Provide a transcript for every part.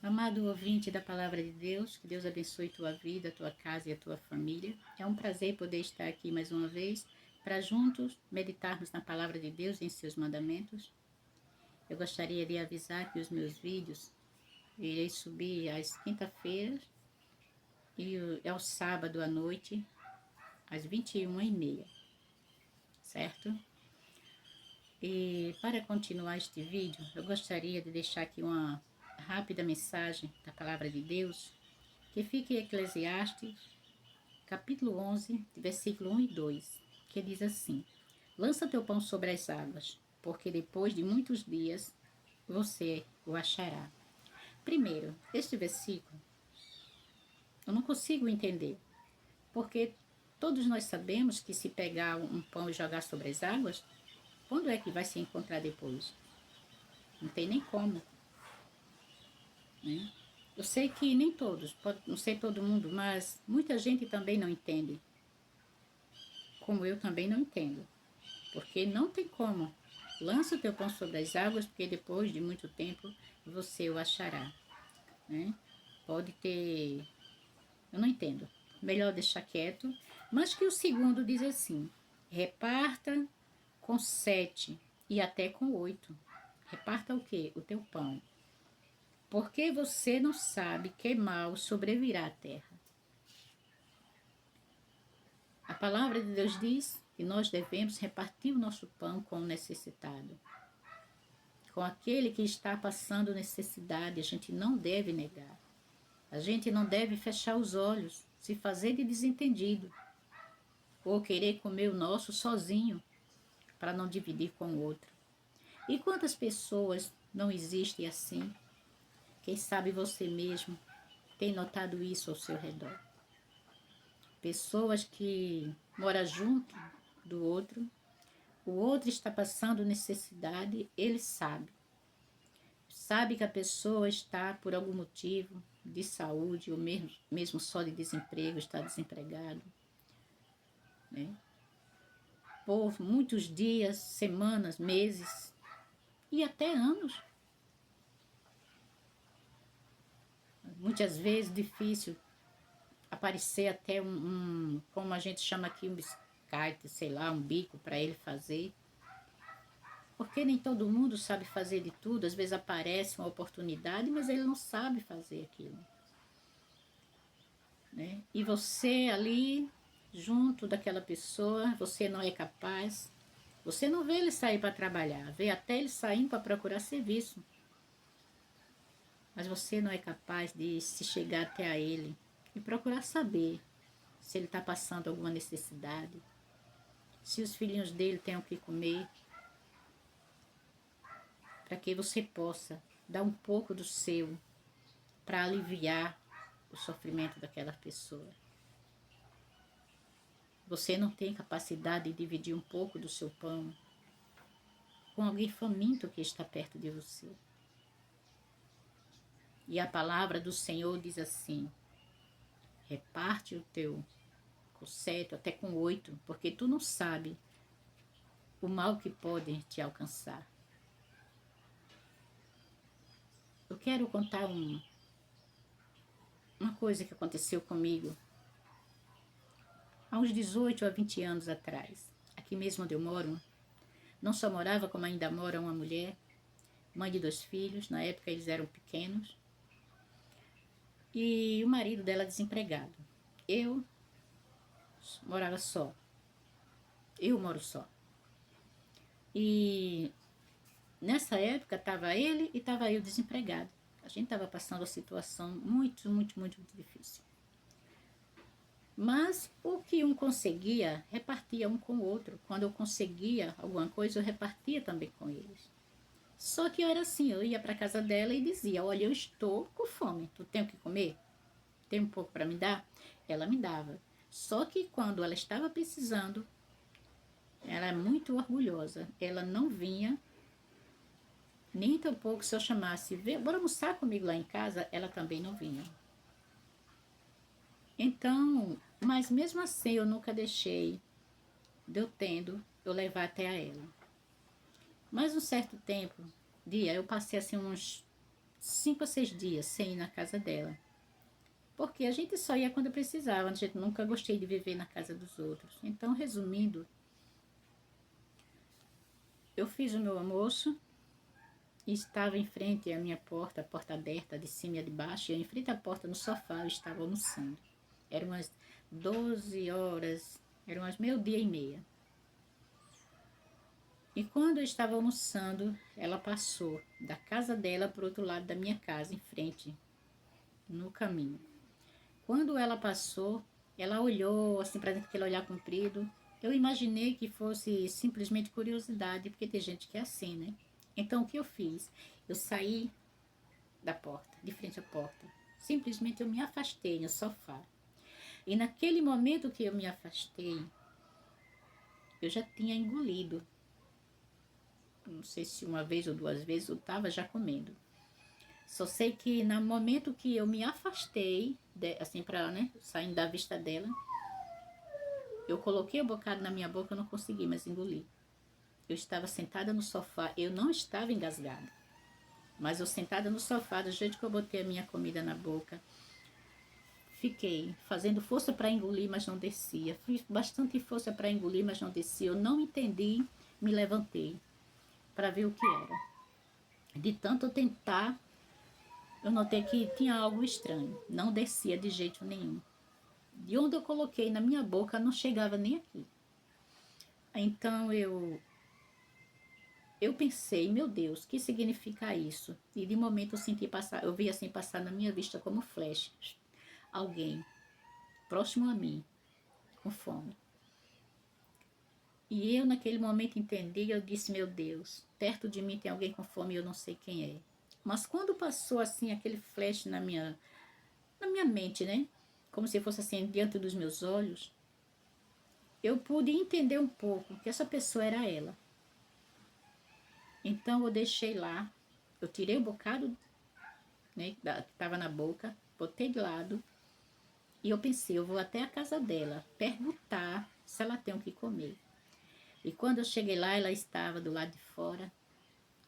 Amado ouvinte da Palavra de Deus, que Deus abençoe tua vida, tua casa e a tua família. É um prazer poder estar aqui mais uma vez para juntos meditarmos na Palavra de Deus e em seus mandamentos. Eu gostaria de avisar que os meus vídeos irei subir às quinta-feiras e ao sábado à noite, às 21h30, certo? E para continuar este vídeo, eu gostaria de deixar aqui uma rápida mensagem da Palavra de Deus, que fica em Eclesiastes, capítulo 11, versículo 1 e 2, que diz assim: Lança teu pão sobre as águas, porque depois de muitos dias você o achará. Primeiro, este versículo eu não consigo entender, porque todos nós sabemos que se pegar um pão e jogar sobre as águas, quando é que vai se encontrar depois? Não tem nem como, né? Eu sei que nem todos, não sei todo mundo, mas muita gente também não entende, como eu também não entendo, porque não tem como. Lança o teu pão sobre as águas, porque depois de muito tempo você o achará, né? Pode ter, eu não entendo, melhor deixar quieto, mas que o segundo diz assim: reparta com 7 e até com 8. Reparta o quê? O teu pão. Porque você não sabe que mal sobrevirá à terra. A palavra de Deus diz que nós devemos repartir o nosso pão com o necessitado. Com aquele que está passando necessidade, a gente não deve negar. A gente não deve fechar os olhos, se fazer de desentendido, ou querer comer o nosso sozinho, para não dividir com o outro. E quantas pessoas não existem assim? Quem sabe você mesmo tem notado isso ao seu redor. Pessoas que moram junto do outro, o outro está passando necessidade, ele sabe. Sabe que a pessoa está por algum motivo de saúde, ou mesmo só de desemprego, está desempregado, né? Por muitos dias, semanas, meses e até anos. Muitas vezes difícil aparecer até como a gente chama aqui, um biscate, sei lá, um bico para ele fazer. Porque nem todo mundo sabe fazer de tudo, às vezes aparece uma oportunidade, mas ele não sabe fazer aquilo, né? E você ali, junto daquela pessoa, você não é capaz, você não vê ele sair para trabalhar, vê até ele saindo para procurar serviço, mas você não é capaz de se chegar até a ele e procurar saber se ele está passando alguma necessidade, se os filhinhos dele têm o que comer, para que você possa dar um pouco do seu para aliviar o sofrimento daquela pessoa. Você não tem capacidade de dividir um pouco do seu pão com alguém faminto que está perto de você. E a palavra do Senhor diz assim: reparte o teu com 7, até com 8, porque tu não sabe o mal que pode te alcançar. Eu quero contar uma coisa que aconteceu comigo há uns 18 a 20 anos atrás. Aqui mesmo onde eu moro, não só morava, como ainda mora uma mulher, mãe de 2 filhos, na época eles eram pequenos, e o marido dela desempregado. Eu morava só. Eu moro só. E nessa época estava ele e estava eu desempregado. A gente estava passando uma situação muito, muito, muito, muito difícil. Mas o que um conseguia, repartia um com o outro. Quando eu conseguia alguma coisa, eu repartia também com eles. Só que eu era assim, eu ia para casa dela e dizia: olha, eu estou com fome, tu tem o que comer? Tem um pouco para me dar? Ela me dava. Só que quando ela estava precisando, ela é muito orgulhosa. Ela não vinha, nem tampouco se eu chamasse: bora almoçar comigo lá em casa, ela também não vinha. Então, mas mesmo assim eu nunca deixei de eu levar até a ela. Mas um certo tempo, eu passei assim uns 5 a 6 dias sem ir na casa dela. Porque a gente só ia quando precisava, a gente nunca gostei de viver na casa dos outros. Então, resumindo, eu fiz o meu almoço e estava em frente à minha porta, a porta aberta de cima e de baixo, e eu em frente à porta no sofá eu estava almoçando. Eram umas 12 horas, eram umas meio-dia e meia. E quando eu estava almoçando, ela passou da casa dela para o outro lado da minha casa, em frente, no caminho. Quando ela passou, ela olhou assim para dentro, aquele olhar comprido. Eu imaginei que fosse simplesmente curiosidade, porque tem gente que é assim, né? Então o que eu fiz? Eu saí da porta, de frente à porta. Simplesmente eu me afastei no sofá. E naquele momento que eu me afastei, eu já tinha engolido. Não sei se uma vez ou duas vezes eu estava já comendo. Só sei que no momento que eu me afastei, assim para, né, saindo da vista dela, eu coloquei o bocado na minha boca, eu não consegui mais engolir. Eu estava sentada no sofá, eu não estava engasgada, mas eu sentada no sofá, do jeito que eu botei a minha comida na boca, fiquei fazendo força para engolir, mas não descia. Fiz bastante força para engolir, mas não descia. Eu não entendi, me levantei para ver o que era. De tanto eu tentar, eu notei que tinha algo estranho. Não descia de jeito nenhum. De onde eu coloquei na minha boca, não chegava nem aqui. Então eu pensei, meu Deus, o que significa isso? E de momento eu senti passar, eu vi assim passar na minha vista como flash, alguém próximo a mim, com fome. E eu naquele momento entendi, eu disse, meu Deus, perto de mim tem alguém com fome e eu não sei quem é. Mas quando passou assim aquele flash na minha mente, né? Como se fosse assim diante dos meus olhos, eu pude entender um pouco que essa pessoa era ela. Então eu deixei lá, eu tirei o bocado, né, que estava na boca, botei de lado e eu pensei, eu vou até a casa dela perguntar se ela tem o que comer. E quando eu cheguei lá, ela estava do lado de fora,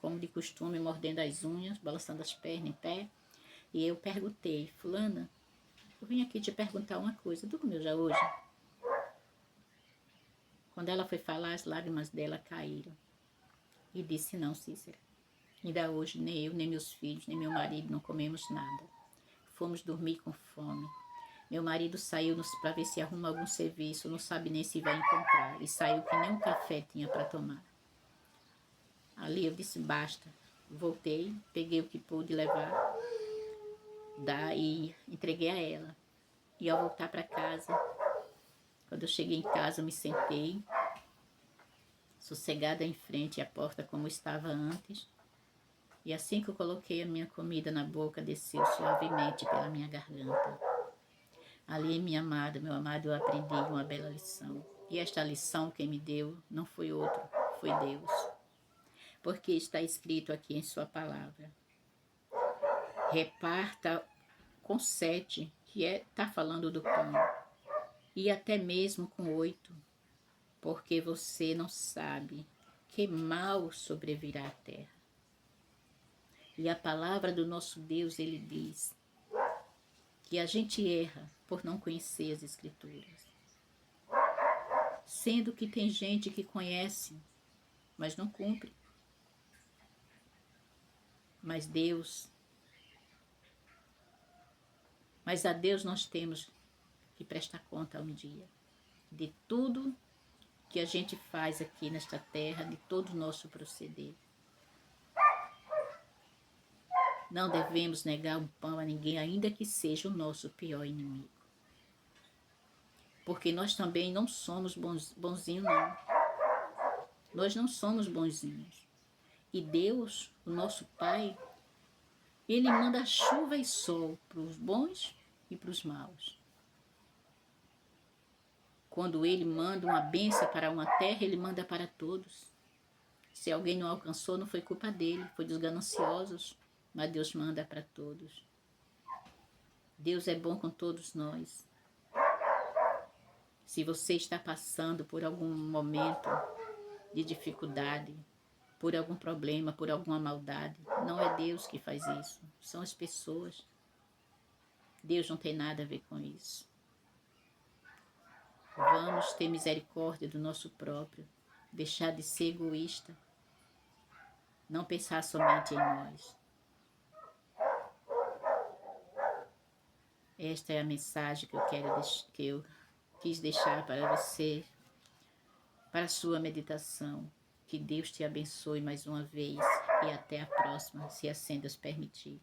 como de costume, mordendo as unhas, balançando as pernas em pé. E eu perguntei, fulana, eu vim aqui te perguntar uma coisa, tu comeu já hoje? Quando ela foi falar, as lágrimas dela caíram. E disse, não, Cícera, ainda hoje nem eu, nem meus filhos, nem meu marido não comemos nada. Fomos dormir com fome. Meu marido saiu para ver se arruma algum serviço, não sabe nem se vai encontrar. E saiu que nem um café tinha para tomar. Ali eu disse, basta. Voltei, peguei o que pude levar, e entreguei a ela. E ao voltar para casa, quando eu cheguei em casa, eu me sentei, sossegada em frente à porta como estava antes. E assim que eu coloquei a minha comida na boca, desceu suavemente pela minha garganta. Ali, minha amada, meu amado, eu aprendi uma bela lição. E esta lição quem me deu não foi outro, foi Deus. Porque está escrito aqui em sua palavra. Reparta com 7, que está falando do pão. E até mesmo com 8, porque você não sabe que mal sobrevirá à terra. E a palavra do nosso Deus, ele diz que a gente erra por não conhecer as Escrituras. Sendo que tem gente que conhece, mas não cumpre. Mas a Deus nós temos que prestar conta um dia de tudo que a gente faz aqui nesta terra, de todo o nosso proceder. Não devemos negar um pão a ninguém, ainda que seja o nosso pior inimigo. Porque nós também não somos bonzinhos, não. Nós não somos bonzinhos. E Deus, o nosso Pai, Ele manda chuva e sol para os bons e para os maus. Quando Ele manda uma bênção para uma terra, Ele manda para todos. Se alguém não alcançou, não foi culpa dele, foi dos gananciosos, mas Deus manda para todos. Deus é bom com todos nós. Se você está passando por algum momento de dificuldade, por algum problema, por alguma maldade. Não é Deus que faz isso, são as pessoas. Deus não tem nada a ver com isso. Vamos ter misericórdia do nosso próprio, deixar de ser egoísta, não pensar somente em nós. Esta é a mensagem que eu quis deixar para você, para a sua meditação. Que Deus te abençoe mais uma vez e até a próxima, se assim Deus permitir.